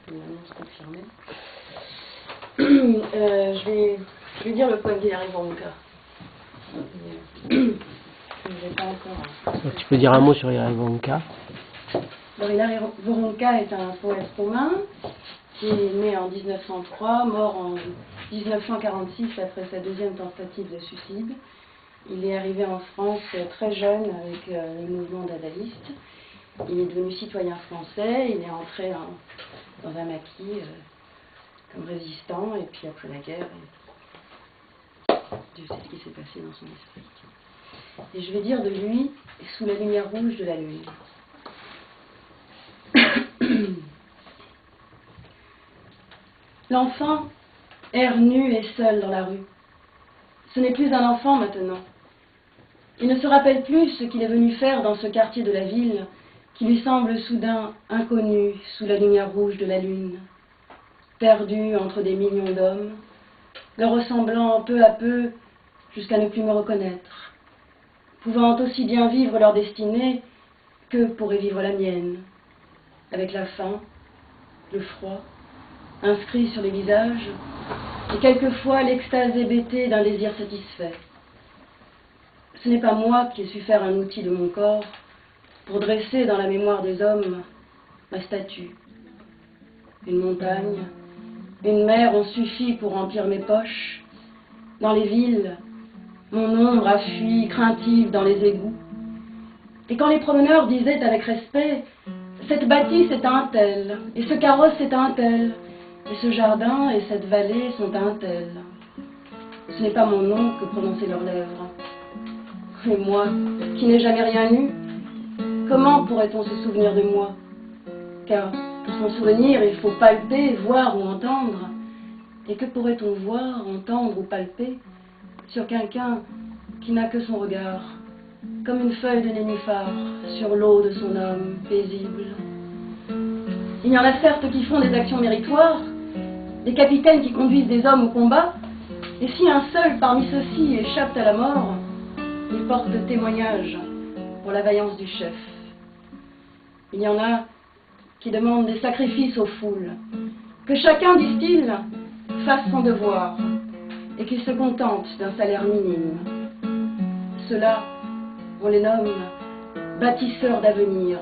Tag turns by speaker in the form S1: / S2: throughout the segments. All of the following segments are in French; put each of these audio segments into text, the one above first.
S1: c'est une annonce confirmée. Je vais dire le poème d'Hilary Woronka.
S2: Tu peux dire un mot sur Hilary Woronka?
S1: Alors, Hilary Woronka est un poète roumain qui est né en 1903, mort en 1946 après sa deuxième tentative de suicide. Il est arrivé en France très jeune avec le mouvement dadaïste. Il est devenu citoyen français, il est entré dans un maquis comme résistant, et puis après la guerre, Dieu sait ce qui s'est passé dans son esprit. Et je vais dire de lui, sous la lumière rouge de la lune. L'enfant erre nu et seul dans la rue. Ce n'est plus un enfant maintenant. Il ne se rappelle plus ce qu'il est venu faire dans ce quartier de la ville qui lui semble soudain inconnu sous la lumière rouge de la lune, perdu entre des millions d'hommes, leur ressemblant peu à peu jusqu'à ne plus me reconnaître, pouvant aussi bien vivre leur destinée que pourrait vivre la mienne, avec la faim, le froid, inscrit sur les visages, et quelquefois l'extase hébétée d'un désir satisfait. Ce n'est pas moi qui ai su faire un outil de mon corps pour dresser dans la mémoire des hommes ma statue. Une montagne, une mer ont suffi pour remplir mes poches. Dans les villes, mon ombre a fui craintive dans les égouts. Et quand les promeneurs disaient avec respect « Cette bâtisse est un tel, et ce carrosse est un tel, et ce jardin et cette vallée sont un tel », ce n'est pas mon nom que prononçaient leurs lèvres. Et moi, qui n'ai jamais rien eu, comment pourrait-on se souvenir de moi? Car pour s'en souvenir, il faut palper, voir ou entendre. Et que pourrait-on voir, entendre ou palper sur quelqu'un qui n'a que son regard, comme une feuille de nénuphar sur l'eau de son âme paisible? Il y en a certes qui font des actions méritoires, des capitaines qui conduisent des hommes au combat, et si un seul parmi ceux-ci échappe à la mort, il porte témoignage pour la vaillance du chef. Il y en a qui demandent des sacrifices aux foules, que chacun, disent-ils, fasse son devoir, et qu'il se contente d'un salaire minime. Ceux-là, on les nomme bâtisseurs d'avenir.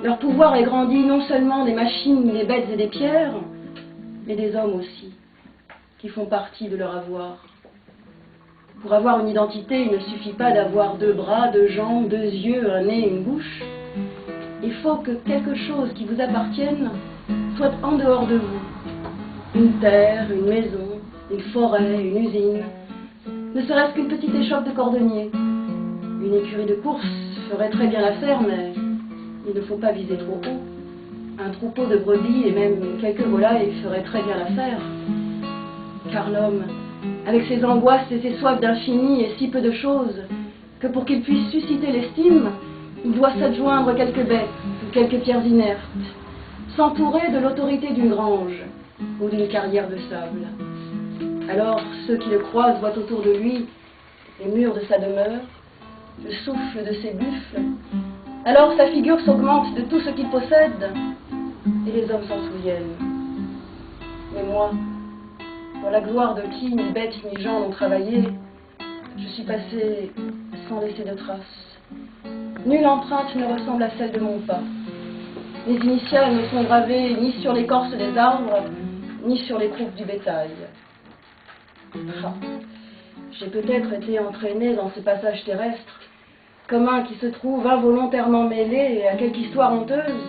S1: Leur pouvoir est grandi non seulement des machines, des bêtes et des pierres, mais des hommes aussi, qui font partie de leur avoir. Pour avoir une identité, il ne suffit pas d'avoir 2 bras, 2 jambes, 2 yeux, un nez, une bouche. Il faut que quelque chose qui vous appartienne soit en dehors de vous. Une terre, une maison, une forêt, une usine, ne serait-ce qu'une petite échoppe de cordonnier. Une écurie de course ferait très bien l'affaire, mais il ne faut pas viser trop haut. Un troupeau de brebis et même quelques volailles ferait très bien l'affaire. Car l'homme, avec ses angoisses et ses soifs d'infini et si peu de choses, que pour qu'il puisse susciter l'estime, il doit s'adjoindre quelques bêtes ou quelques pierres inertes, s'entourer de l'autorité d'une grange ou d'une carrière de sable. Alors ceux qui le croisent voient autour de lui les murs de sa demeure, le souffle de ses buffles. Alors sa figure s'augmente de tout ce qu'il possède, et les hommes s'en souviennent. Mais moi, pour la gloire de qui ni bêtes ni gens n'ont travaillé, je suis passé sans laisser de traces. Nulle empreinte ne ressemble à celle de mon pas. Les initiales ne sont gravées ni sur l'écorce des arbres, ni sur les croupes du bétail. Ah, j'ai peut-être été entraîné dans ce passage terrestre, comme un qui se trouve involontairement mêlé à quelque histoire honteuse.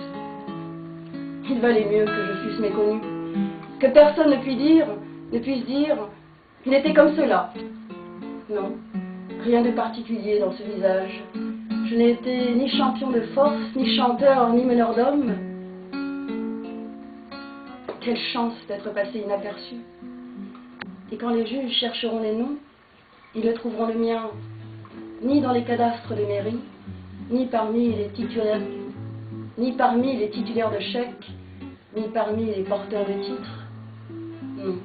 S1: Il valait mieux que je fusse méconnu, que personne ne puisse dire qu'il était comme cela. Non, rien de particulier dans ce visage. Je n'ai été ni champion de force, ni chanteur, ni meneur d'hommes. Quelle chance d'être passé inaperçu. Et quand les juges chercheront les noms, ils ne trouveront le mien ni dans les cadastres des mairies, ni parmi les titulaires de chèques, ni parmi les porteurs de titres. Non,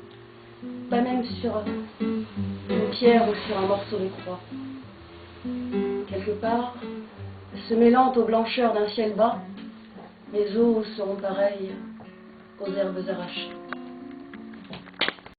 S1: pas même sur une pierre ou sur un morceau de croix. Quelque part, se mêlant aux blancheurs d'un ciel bas, mes os seront pareils aux herbes arrachées.